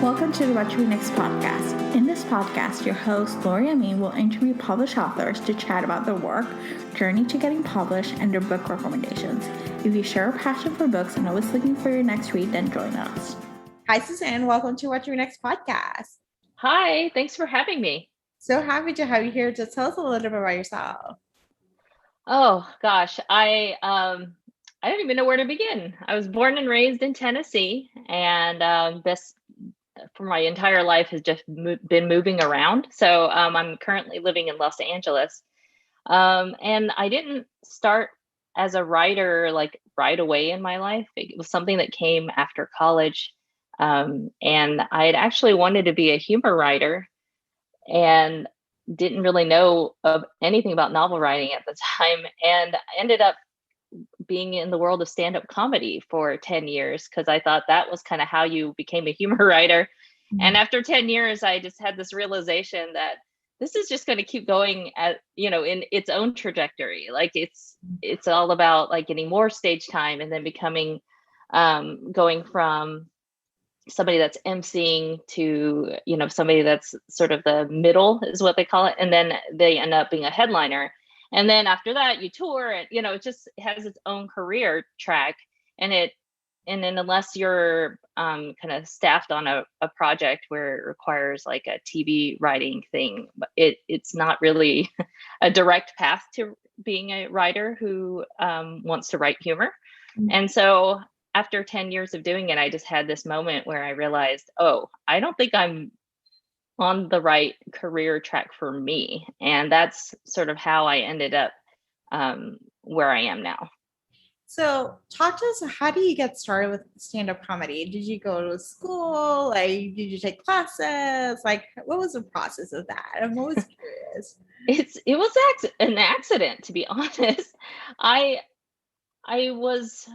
Welcome to the What to Read Next podcast. In this podcast, your host, Lori Amin, will interview published authors to chat about their work, journey to getting published, and their book recommendations. If you share a passion for books and always looking for your next read, then join us. Hi, Suzanne. Welcome to What to Read Next podcast. Hi, thanks for having me. So happy to have you here. Just tell us a little bit about yourself. Oh gosh, I don't even know where to begin. I was born and raised in Tennessee, and this for my entire life has just been moving around. So I'm currently living in Los Angeles, and I didn't start as a writer like right away in my life. It was something that came after college, and I had actually wanted to be a humor writer, and didn't really know of anything about novel writing at the time, and ended up being in the world of stand-up comedy for 10 years because I thought that was kind of how you became a humor writer. Mm-hmm. And after 10 years, I just had this realization that this is just going to keep going at, in its own trajectory. Like it's all about like getting more stage time and then becoming, going from somebody that's emceeing to, somebody that's sort of the middle is what they call it. And then they end up being a headliner. And then after that you tour and, it just has its own career track. And then unless you're kind of staffed on a project where it requires like a TV writing thing, it's not really a direct path to being a writer who wants to write humor. Mm-hmm. And so after 10 years of doing it, I just had this moment where I realized, oh, I don't think I'm on the right career track for me. And that's sort of how I ended up where I am now. So talk to us, how do you get started with stand-up comedy? Did you go to school? Did you take classes? What was the process of that? I'm always curious. It was an accident, to be honest. I was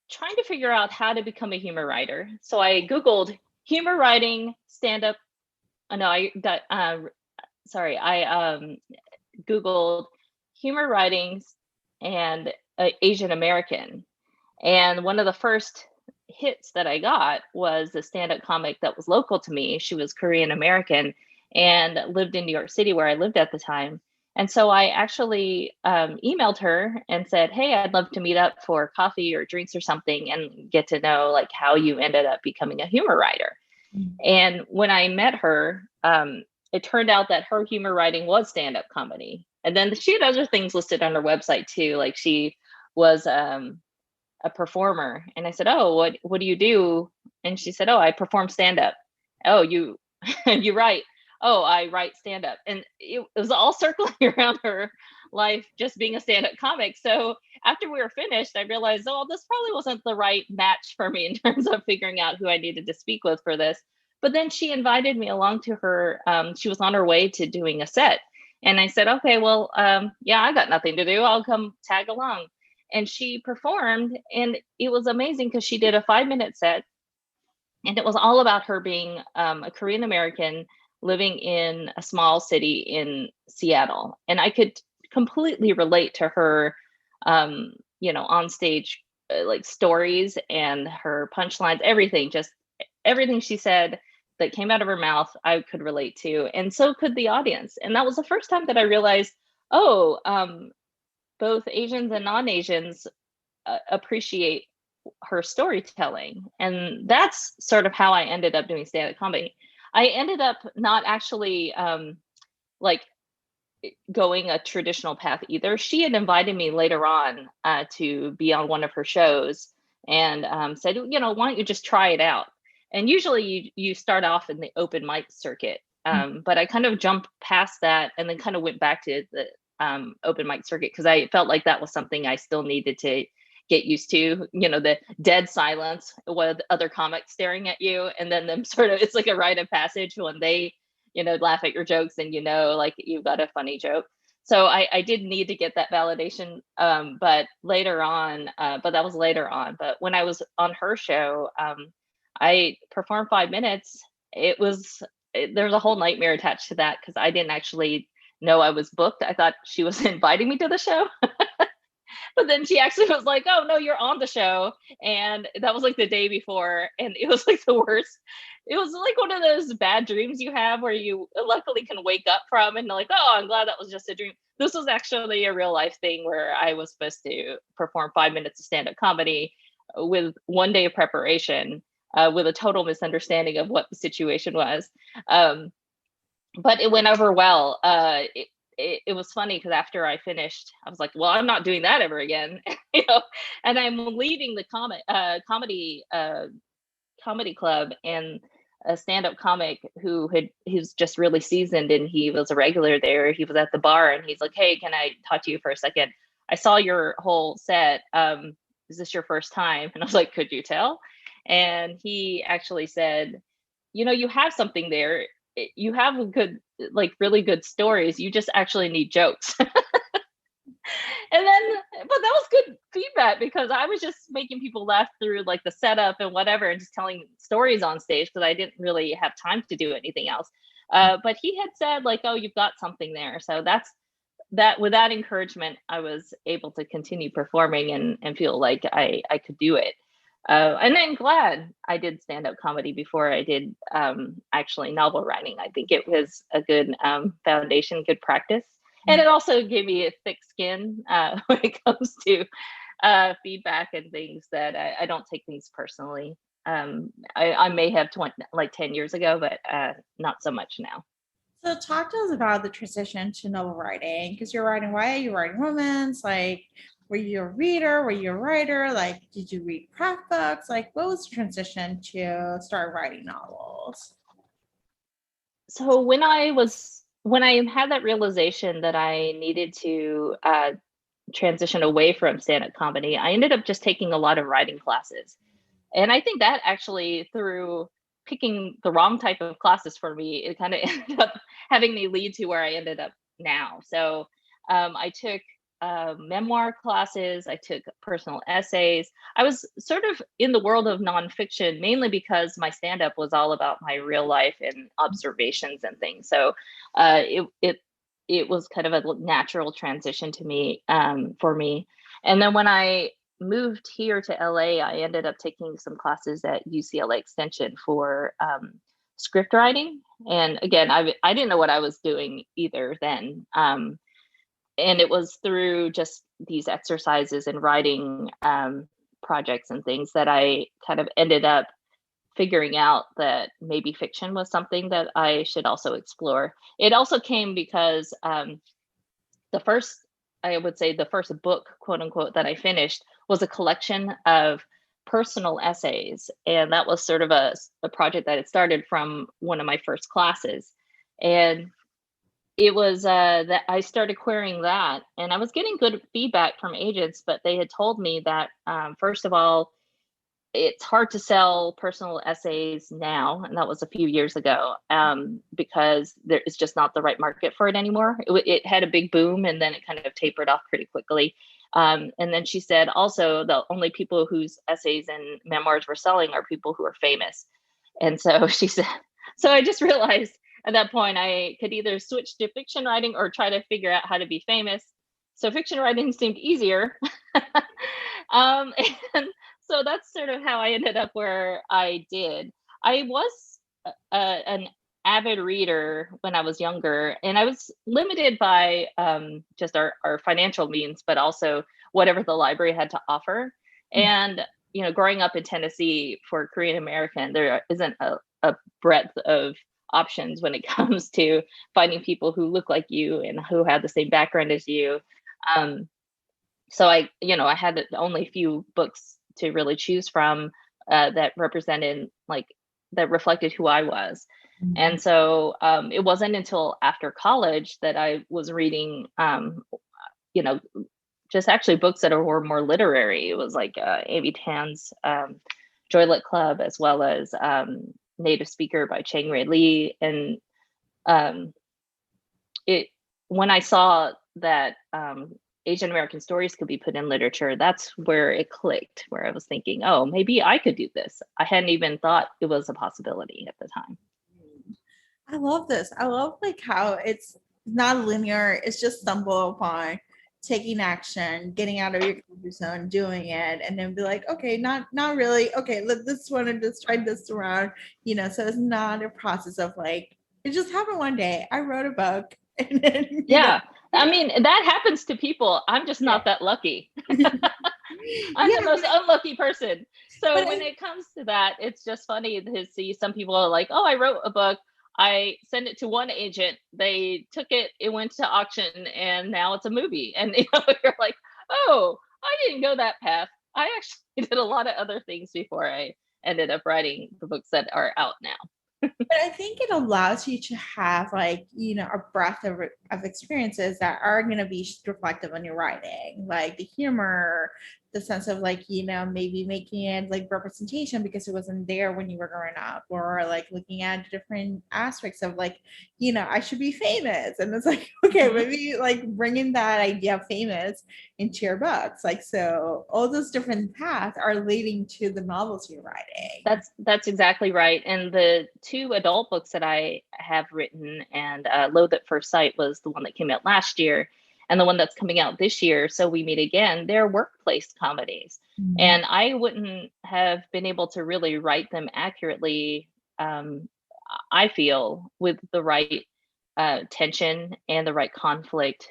trying to figure out how to become a humor writer. So I Googled humor writing, stand-up. I Googled humor writing and Asian American. And one of the first hits that I got was the stand-up comic that was local to me. She was Korean American and lived in New York City where I lived at the time. And so I actually emailed her and said, hey, I'd love to meet up for coffee or drinks or something and get to know like how you ended up becoming a humor writer. Mm-hmm. And when I met her, it turned out that her humor writing was stand-up comedy. And then she had other things listed on her website too. Like she was a performer. And I said, oh, what do you do? And she said, oh, I perform stand-up. Oh, you write. Oh, I write stand-up. And it was all circling around her life, just being a stand-up comic. So after we were finished, I realized, oh, this probably wasn't the right match for me in terms of figuring out who I needed to speak with for this. But then she invited me along to her. She was on her way to doing a set. And I said, okay, well, yeah, I got nothing to do. I'll come tag along. And she performed, and it was amazing because she did a 5-minute set. And it was all about her being a Korean American living in a small city in Seattle. And I could completely relate to her, on stage, like stories and her punchlines, everything she said that came out of her mouth, I could relate to. And so could the audience. And that was the first time that I realized, both Asians and non-Asians appreciate her storytelling. And that's sort of how I ended up doing stand-up comedy. I ended up not actually going a traditional path either. She had invited me later on to be on one of her shows and said, why don't you just try it out? And usually you start off in the open mic circuit. But I kind of jumped past that and then kind of went back to the open mic circuit because I felt like that was something I still needed to get used to, the dead silence with other comics staring at you. And then them sort of, it's like a rite of passage when they, laugh at your jokes and, like you've got a funny joke. So I did need to get that validation. But that was later on. But when I was on her show, I performed 5 minutes. There's a whole nightmare attached to that because I didn't actually know I was booked. I thought she was inviting me to the show. But then she actually was like, oh no, you're on the show. And that was like the day before. And it was like the worst. It was like one of those bad dreams you have where you luckily can wake up from and like, oh, I'm glad that was just a dream. This was actually a real life thing where I was supposed to perform 5 minutes of stand-up comedy with one day of preparation, with a total misunderstanding of what the situation was. But it went over well. It was funny because after I finished, I was like, well, I'm not doing that ever again. And I'm leaving the comedy club, and a stand-up comic he was just really seasoned and he was a regular there. He was at the bar and he's like, hey, can I talk to you for a second? I saw your whole set. Is this your first time? And I was like, could you tell? And he actually said, you have something there. You have really good stories. You just actually need jokes. But that was good feedback because I was just making people laugh through like the setup and whatever, and just telling stories on stage because I didn't really have time to do anything else. But he had said like, oh, you've got something there. So that with that encouragement, I was able to continue performing and feel like I could do it. And I'm glad I did stand-up comedy before I did actually novel writing. I think it was a good foundation, good practice. And it also gave me a thick skin when it comes to feedback and things that I don't take things personally. I may have 10 years ago, but not so much now. So talk to us about the transition to novel writing, because you're writing YA, you're writing romance. Like, were you a reader? Were you a writer? Like, did you read craft books? Like, what was the transition to start writing novels? So when I had that realization that I needed to transition away from stand-up comedy, I ended up just taking a lot of writing classes. And I think that actually, through picking the wrong type of classes for me, it kind of ended up having me lead to where I ended up now. So I took memoir classes, I took personal essays. I was sort of in the world of nonfiction, mainly because my stand-up was all about my real life and observations and things. So it was kind of a natural transition to me, for me. And then when I moved here to LA, I ended up taking some classes at UCLA Extension for script writing. And again, I didn't know what I was doing either then. And it was through just these exercises and writing projects and things that I kind of ended up figuring out that maybe fiction was something that I should also explore. It also came because the first book, quote unquote, that I finished was a collection of personal essays. And that was sort of a project that had started from one of my first classes. And it was that I started querying that, and I was getting good feedback from agents, but they had told me that, first of all, it's hard to sell personal essays now, and that was a few years ago, because there is just not the right market for it anymore. It had a big boom, and then it kind of tapered off pretty quickly. And then she said also the only people whose essays and memoirs were selling are people who are famous. And so she said, so I just realized at that point I could either switch to fiction writing or try to figure out how to be famous. So fiction writing seemed easier. And so that's sort of how I ended up where I did. I was an avid reader when I was younger, and I was limited by just our financial means, but also whatever the library had to offer. And, growing up in Tennessee for Korean American, there isn't a breadth of options when it comes to finding people who look like you and who have the same background as you. So I had only a few books to really choose from that reflected who I was. Mm-hmm. And so it wasn't until after college that I was reading, just actually books that were more literary. It was like Amy Tan's Joylet Club, as well as Native Speaker by Chang Rae Lee. And when I saw that Asian American stories could be put in literature, that's where it clicked, where I was thinking, oh, maybe I could do this. I hadn't even thought it was a possibility at the time. I love this. I love how it's not linear. It's just stumble upon taking action, getting out of your comfort zone, doing it, and then be like, okay, not really. Okay, let this one and just try this around, so it's not a process of like, it just happened one day. I wrote a book and then, Yeah. I mean, that happens to people. I'm just not that lucky. I'm the most unlucky person. So when it comes to that, it's just funny to see some people are like, oh, I wrote a book. I sent it to one agent. They took it. It went to auction, and now it's a movie. And you're like, oh, I didn't go that path. I actually did a lot of other things before I ended up writing the books that are out now. But I think it allows you to have like, a breadth of experiences that are going to be reflective on your writing, like the humor, the sense of like, maybe making it like representation because it wasn't there when you were growing up, or like looking at different aspects of like, I should be famous. And it's like, okay, maybe like bringing that idea of famous into your books. Like, so all those different paths are leading to the novels you're writing. That's exactly right. And the two adult books that I have written, and Loathe at First Sight was the one that came out last year, and the one that's coming out this year, So We Meet Again, they're workplace comedies. Mm-hmm. And I wouldn't have been able to really write them accurately, I feel, with the right tension and the right conflict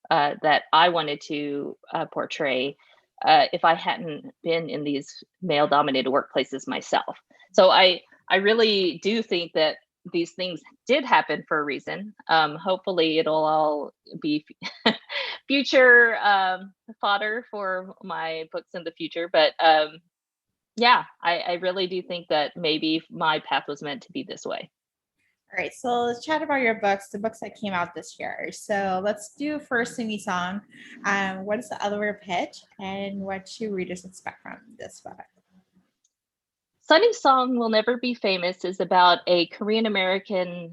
that I wanted to portray if I hadn't been in these male-dominated workplaces myself. So I really do think that these things did happen for a reason. Hopefully it'll all be future fodder for my books in the future. But yeah, I really do think that maybe my path was meant to be this way. All right, so let's chat about your books, the books that came out this year. So let's do first Sing Me Song. What is the elevator pitch, and what should readers expect from this book? Sunny Song Will Never Be Famous is about a Korean American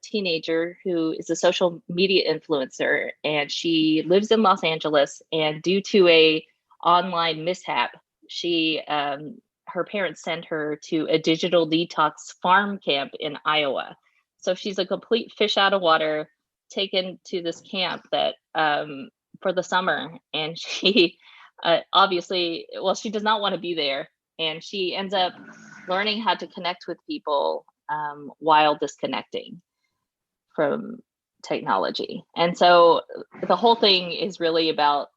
teenager who is a social media influencer, and she lives in Los Angeles. And due to a online mishap, her parents sent her to a digital detox farm camp in Iowa. So she's a complete fish out of water, taken to this camp that for the summer, and she obviously, well, she does not want to be there. And she ends up learning how to connect with people while disconnecting from technology. And so the whole thing is really about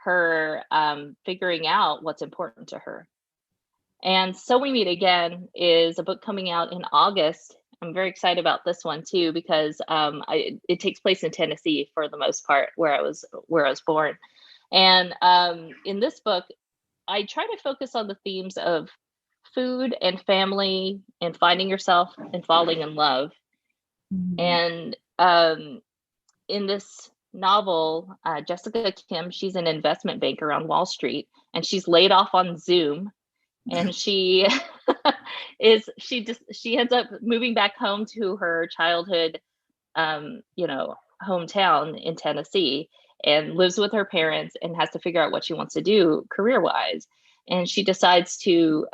her figuring out what's important to her. And So We Meet Again is a book coming out in August. I'm very excited about this one too, because it takes place in Tennessee for the most part, where I was born. And in this book, I try to focus on the themes of food and family and finding yourself and falling in love. Mm-hmm. And in this novel, Jessica Kim, she's an investment banker on Wall Street, and she's laid off on Zoom. And she she ends up moving back home to her childhood, hometown in Tennessee, and lives with her parents and has to figure out what she wants to do career-wise. And she decides to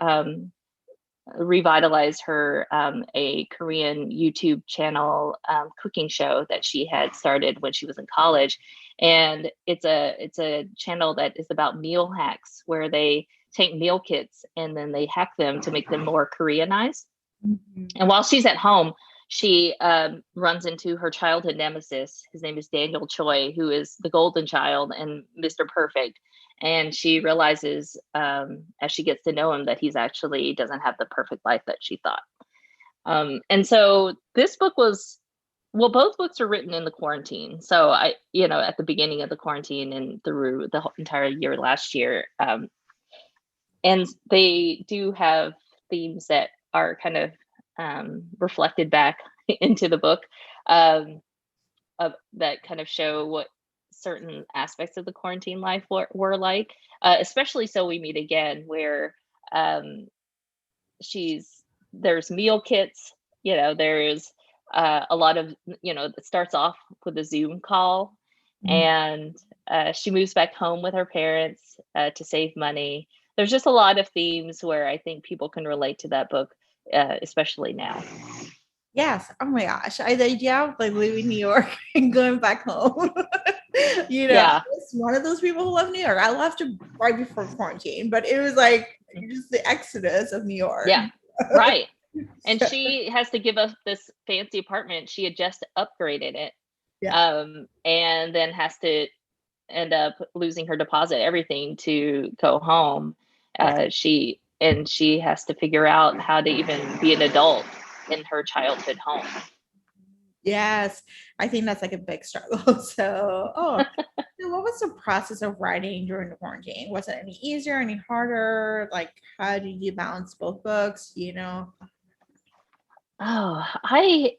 revitalize her a Korean YouTube channel cooking show that she had started when she was in college. And it's a channel that is about meal hacks, where they take meal kits and then they hack them to make them more Koreanized. Mm-hmm. And while she's at home, she runs into her childhood nemesis. His name is Daniel Choi, who is the golden child and Mr. Perfect. And she realizes as she gets to know him that he's actually doesn't have the perfect life that she thought. And so this book both books are written in the quarantine. So at the beginning of the quarantine and through the entire year last year. And they do have themes that are kind of reflected back into the book that kind of show what certain aspects of the quarantine life were like, especially So We Meet Again, where there's meal kits, there's a lot of, it starts off with a Zoom call, mm-hmm. and she moves back home with her parents to save money. There's just a lot of themes where I think people can relate to that book, especially now. Yes. Oh my gosh. The idea of like leaving New York and going back home. Yeah. I was one of those people who love New York. I left right before quarantine, but it was like just the exodus of New York. Yeah. Right. And she has to give us this fancy apartment. She had just upgraded it. Yeah. And then has to end up losing her deposit, everything, to go home. She has to figure out how to even be an adult in her childhood home. Yes, I think that's like a big struggle. So, so what was the process of writing during the quarantine? Was it any easier, any harder? Like, how did you balance both books? Oh, I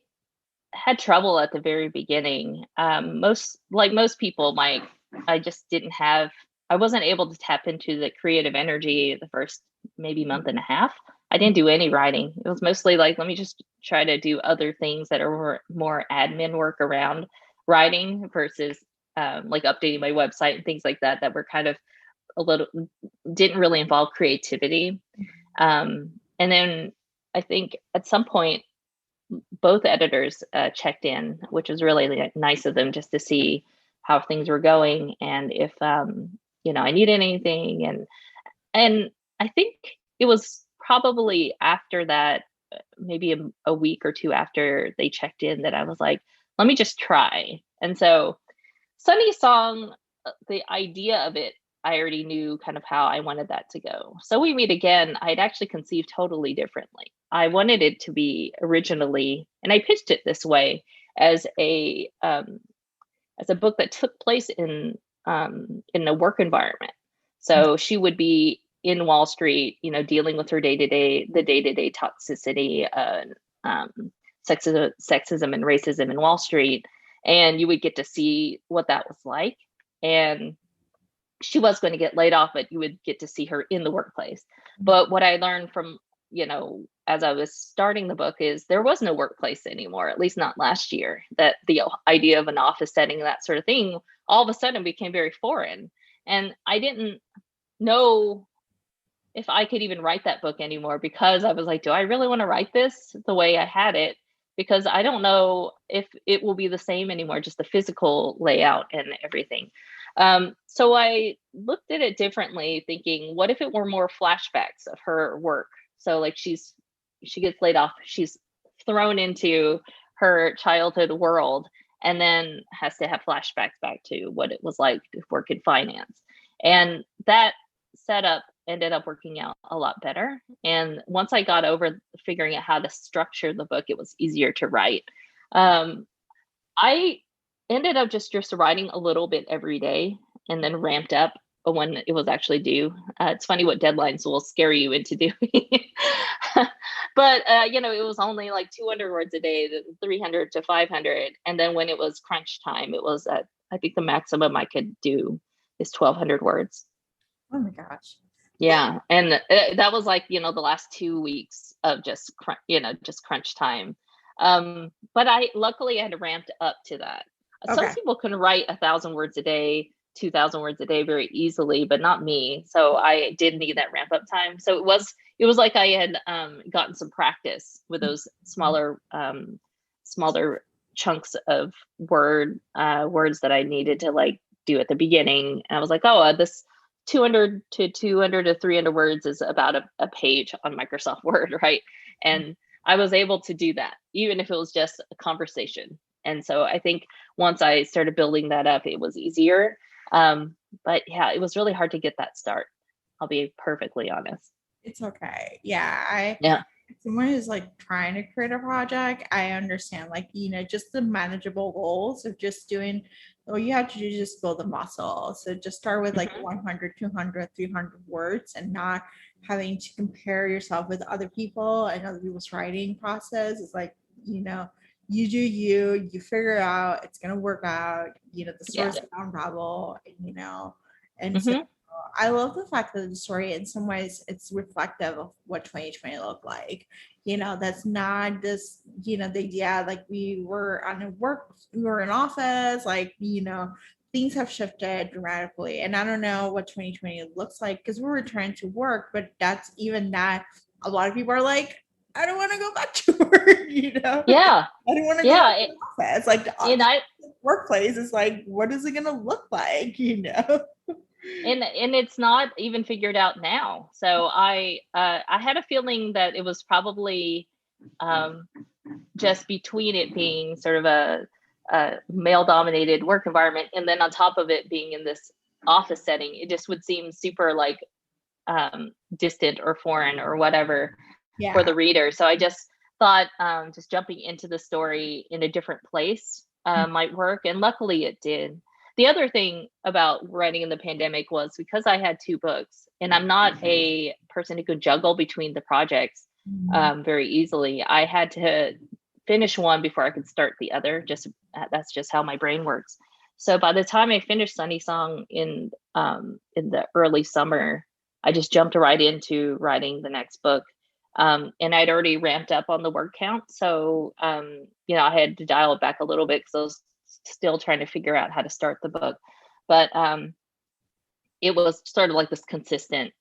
had trouble at the very beginning. Most people, I just didn't have. I wasn't able to tap into the creative energy the first maybe month and a half. I didn't do any writing. It was mostly like, let me just try to do other things that are more admin work around writing versus like updating my website and things like that were kind of a little, didn't really involve creativity. And then I think at some point, both editors checked in, which was really nice of them, just to see how things were going and if I needed anything. And I think it was probably after that, maybe a week or two after they checked in, that I was like, let me just try. And so Sunny Song, the idea of it, I already knew kind of how I wanted that to go. So We Meet Again, I'd actually conceived totally differently. I wanted it to be originally, and I pitched it this way, as a book that took place in a work environment. So she would be in Wall Street, dealing with her the day-to-day toxicity, sexism and racism in Wall Street, and you would get to see what that was like. And she was going to get laid off, but you would get to see her in the workplace. But what I learned from, as I was starting the book, is there was no workplace anymore, at least not last year. That the idea of an office setting, that sort of thing, all of a sudden became very foreign. And I didn't know if I could even write that book anymore, because I was like, do I really want to write this the way I had it? Because I don't know if it will be the same anymore, just the physical layout and everything. So I looked at it differently, thinking, what if it were more flashbacks of her work? So like she gets laid off, she's thrown into her childhood world, and then has to have flashbacks back to what it was like to work in finance. And that setup ended up working out a lot better. And once I got over figuring out how to structure the book, it was easier to write. I ended up just writing a little bit every day, and then ramped up when it was actually due. It's funny what deadlines will scare you into doing. But it was only like 200 words a day, 300 to 500. And then when it was crunch time, it was I think the maximum I could do is 1,200 words. Oh my gosh. Yeah. And that was like, the last 2 weeks of just crunch time. But luckily I had ramped up to that. Okay. Some people can write 1,000 words a day, 2,000 words a day very easily, but not me. So I did need that ramp up time. So it was like I had gotten some practice with those smaller chunks of words that I needed to like do at the beginning. And I was like, this 200 to 300 words is about a page on Microsoft Word, right? And I was able to do that, even if it was just a conversation. And so I think once I started building that up, it was easier. But yeah, it was really hard to get that start. I'll be perfectly honest. It's okay. Yeah. Yeah. Someone who's like trying to create a project, I understand, like, just the manageable goals of just doing, all you have to do is just build the muscle. So just start with like 100, 200, 300 words, and not having to compare yourself with other people and other people's writing process. It's like, you do you figure it out, it's going to work out, the story's unravel, and so I love the fact that the story, in some ways, it's reflective of what 2020 looked like. That's not just, the idea like we were in office, like, things have shifted dramatically. And I don't know what 2020 looks like, because we're returning to work, but that's even that. A lot of people are like, I don't want to go back to work, Yeah. I don't want to go back to the office. Like, workplace is like, what is it going to look like? And it's not even figured out now. So I had a feeling that it was probably just between it being sort of a male dominated work environment, and then on top of it being in this office setting, it just would seem super like distant or foreign or whatever for the reader. So I just thought just jumping into the story in a different place might work, and luckily it did. The other thing about writing in the pandemic was because I had 2 books, and I'm not a person who could juggle between the projects very easily. I had to finish one before I could start the other. That's just how my brain works. So by the time I finished Sunny Song in the early summer, I just jumped right into writing the next book. And I'd already ramped up on the word count. So, I had to dial it back a little bit because I was still trying to figure out how to start the book. But it was sort of like this consistent,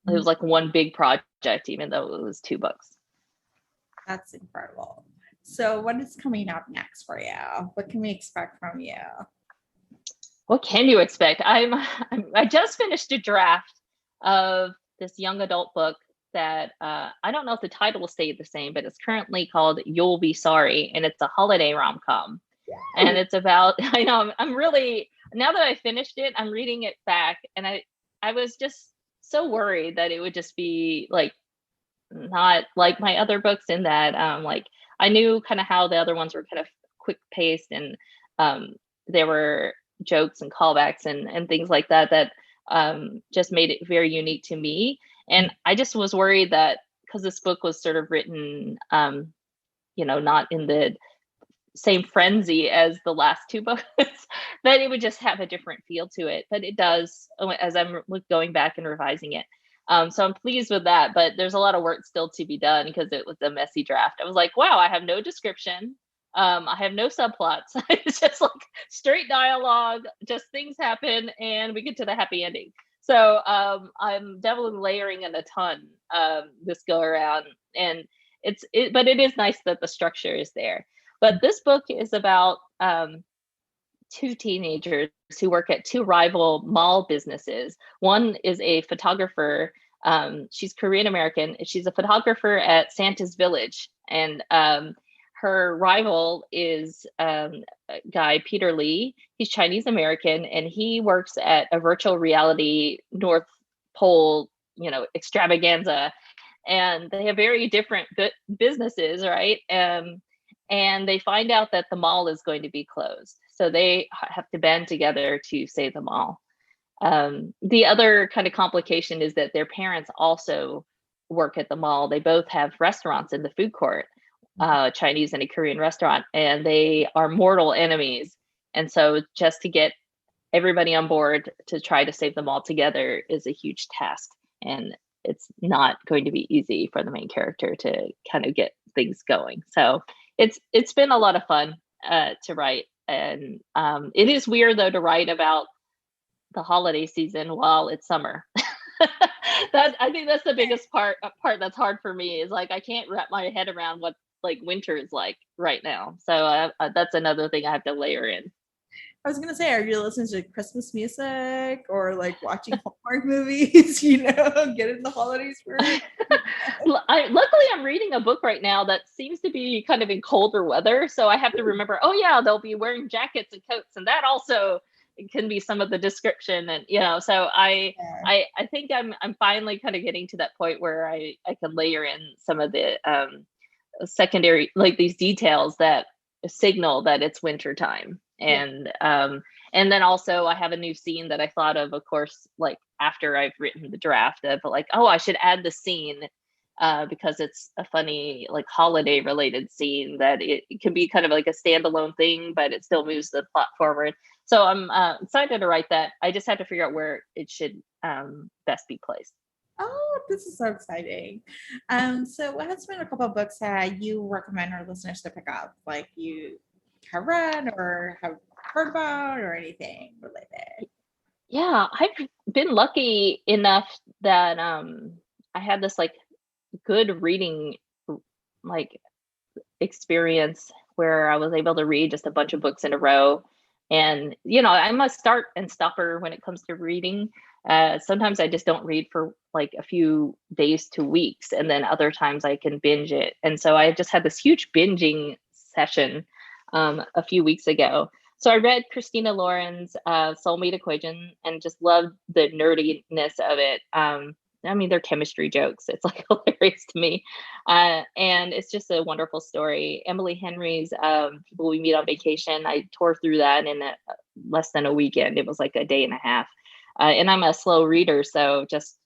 it was like one big project, even though it was 2 books. That's incredible. So what is coming up next for you? What can we expect from you? What can you expect? I just finished a draft of this young adult book that I don't know if the title will stay the same, but it's currently called You'll Be Sorry, and it's a holiday rom-com. And it's about, I know, I'm really, now that I finished it, I'm reading it back, and I was just so worried that it would just be like not like my other books, in that like I knew kind of how the other ones were kind of quick paced, and there were jokes and callbacks and things like that just made it very unique to me. And I just was worried that because this book was sort of written not in the same frenzy as the last 2 books, that it would just have a different feel to it. But it does, as I'm going back and revising it. So I'm pleased with that, but there's a lot of work still to be done because it was a messy draft. I was like, wow, I have no description. I have no subplots. It's just like straight dialogue, just things happen and we get to the happy ending. So I'm definitely layering in a ton this go around, and but it is nice that the structure is there. But this book is about 2 teenagers who work at 2 rival mall businesses. One is a photographer. She's Korean American. She's a photographer at Santa's Village, and her rival is a guy, Peter Lee. He's Chinese American, and he works at a virtual reality North Pole, extravaganza. And they have very different businesses, right? And they find out that the mall is going to be closed. So they have to band together to save the mall. The other kind of complication is that their parents also work at the mall. They both have restaurants in the food court, Chinese and a Korean restaurant, and they are mortal enemies. And so just to get everybody on board to try to save them all together is a huge task. And it's not going to be easy for the main character to kind of get things going. So it's been a lot of fun to write. And it is weird, though, to write about the holiday season while it's summer. I think that's the biggest part that's hard for me, is like I can't wrap my head around what like winter is like right now. So that's another thing I have to layer in. I was gonna say, are you listening to Christmas music or like watching Hallmark movies? Get in the holiday spirit. Luckily, I'm reading a book right now that seems to be kind of in colder weather, so I have to remember. Oh yeah, they'll be wearing jackets and coats, and that also can be some of the description. And so I think I'm finally kind of getting to that point where I can layer in some of the secondary, like these details that signal that it's winter time. And then also I have a new scene that I thought of course, like after I've written the draft, of like, oh, I should add the scene because it's a funny, like holiday related scene that it can be kind of like a standalone thing, but it still moves the plot forward. So I'm excited to write that. I just have to figure out where it should best be placed. Oh, this is so exciting. So what has been a couple of books that you recommend our listeners to pick up, like you have read or have heard about or anything related? Yeah, I've been lucky enough that I had this like good reading like experience where I was able to read just a bunch of books in a row. And, I'm a start and stopper when it comes to reading. Sometimes I just don't read for like a few days to weeks, and then other times I can binge it. And so I just had this huge binging session a few weeks ago. So I read Christina Lauren's Soulmate Equation and just loved the nerdiness of it. They're chemistry jokes. It's like hilarious to me. And it's just a wonderful story. Emily Henry's People We Meet on Vacation. I tore through that in less than a weekend. It was like a day and a half. And I'm a slow reader, so just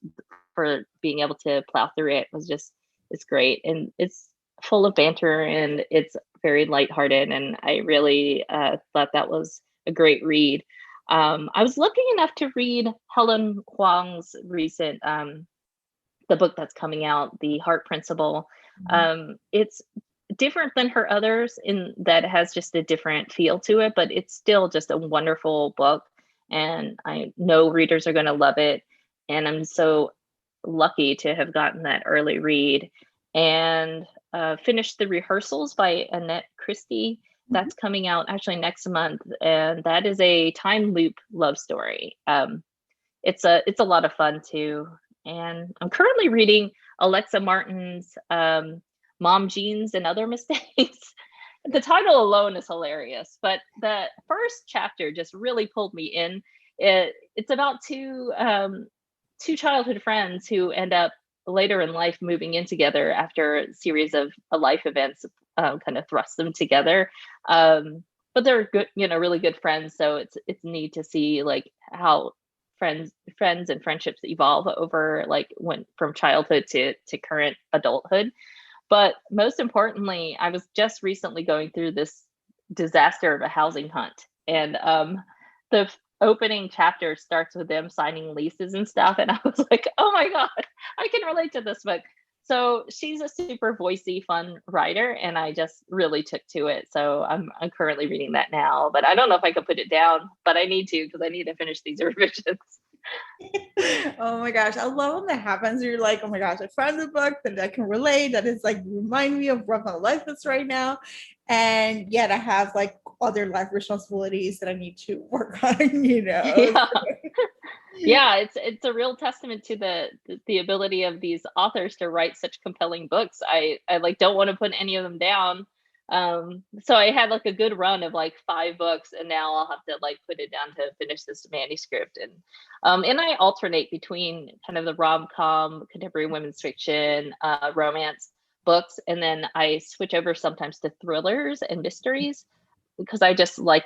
for being able to plow through it it's great. And it's full of banter, and it's very lighthearted. And I really thought that was a great read. I was lucky enough to read Helen Huang's recent, the book that's coming out, The Heart Principle. It's different than her others in that it has just a different feel to it, but it's still just a wonderful book. And I know readers are going to love it. And I'm so lucky to have gotten that early read. And finished The Rehearsals by Annette Christie. That's coming out actually next month. And that is a time loop love story. It's a lot of fun too. And I'm currently reading Alexa Martin's Mom Jeans and Other Mistakes. The title alone is hilarious, but the first chapter just really pulled me in. It's about two childhood friends who end up later in life moving in together after a series of life events kind of thrust them together. But they're good, really good friends. So it's neat to see like how friends and friendships evolve over like from childhood to current adulthood. But most importantly, I was just recently going through this disaster of a housing hunt, and the opening chapter starts with them signing leases and stuff, and I was like, oh my god, I can relate to this book. So she's a super voicey, fun writer, and I just really took to it. So I'm currently reading that now, but I don't know if I could put it down, but I need to because I need to finish these revisions. Oh my gosh, I love when that happens. You're like, oh my gosh, I found a book that I can relate, that is like remind me of what my life is right now, and yet I have like other life responsibilities that I need to work on. Yeah, it's a real testament to the ability of these authors to write such compelling books. I like don't want to put any of them down. So I had like a good run of like 5 books, and now I'll have to like put it down to finish this manuscript. And I alternate between kind of the rom-com, contemporary women's fiction, romance books, and then I switch over sometimes to thrillers and mysteries because I just like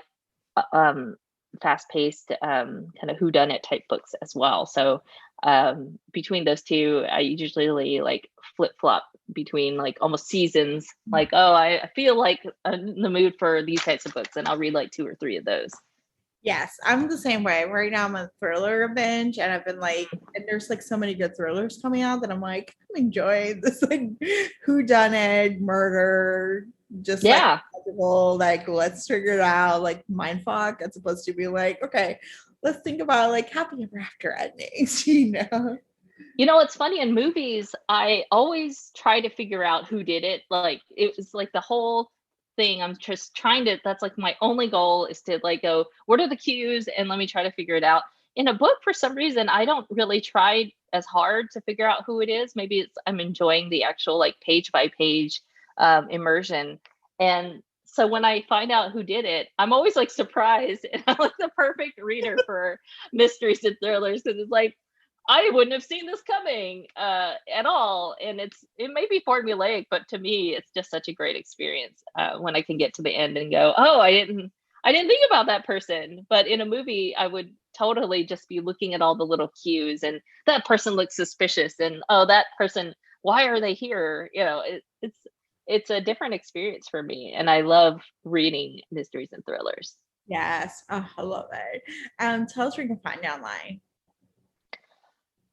fast-paced kind of whodunit type books as well. So between those two, I usually like flip-flop between like almost seasons. Like, oh, I feel like in the mood for these types of books, and I'll read like 2 or 3 of those. Yes, I'm the same way. Right now I'm a thriller binge, and I've been like, and there's like so many good thrillers coming out that I'm like, I'm enjoying this like whodunit murder, just like let's figure it out, like mindfuck, as opposed to be like, okay, let's think about like happy ever after endings. It's funny in movies, I always try to figure out who did it. Like it was like the whole thing. I'm just trying to, that's like my only goal is to like go, what are the cues? And let me try to figure it out. In a book, for some reason, I don't really try as hard to figure out who it is. Maybe I'm enjoying the actual like page by page immersion. And so when I find out who did it, I'm always like surprised. And I'm like the perfect reader for mysteries and thrillers because it's like, I wouldn't have seen this coming at all. And it may be formulaic, but to me, it's just such a great experience when I can get to the end and go, oh, I didn't think about that person. But in a movie, I would totally just be looking at all the little cues, and that person looks suspicious, and oh, that person, why are they here? It's a different experience for me, and I love reading mysteries and thrillers. Yes, oh, I love it. Tell us where you can find you online.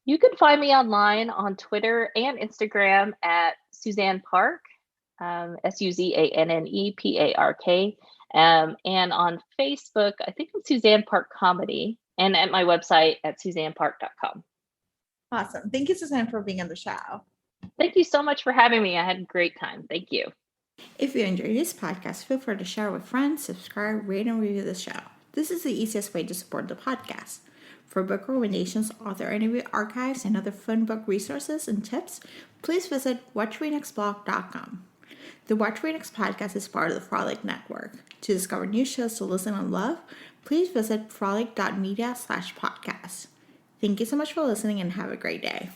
You can find me online on Twitter and Instagram at Suzanne Park, SUZANNEPARK, and on Facebook, I think I'm Suzanne Park Comedy, and at my website at SuzannePark.com. Awesome. Thank you, Suzanne, for being on the show. Thank you so much for having me. I had a great time. Thank you. If you enjoyed this podcast, feel free to share with friends, subscribe, rate, and review the show. This is the easiest way to support the podcast. For book recommendations, author interview archives, and other fun book resources and tips, please visit WhatchReNextBlog.com. The Watch Read Next podcast is part of the Frolic Network. To discover new shows to listen and love, please visit frolic.media/podcast. Thank you so much for listening and have a great day.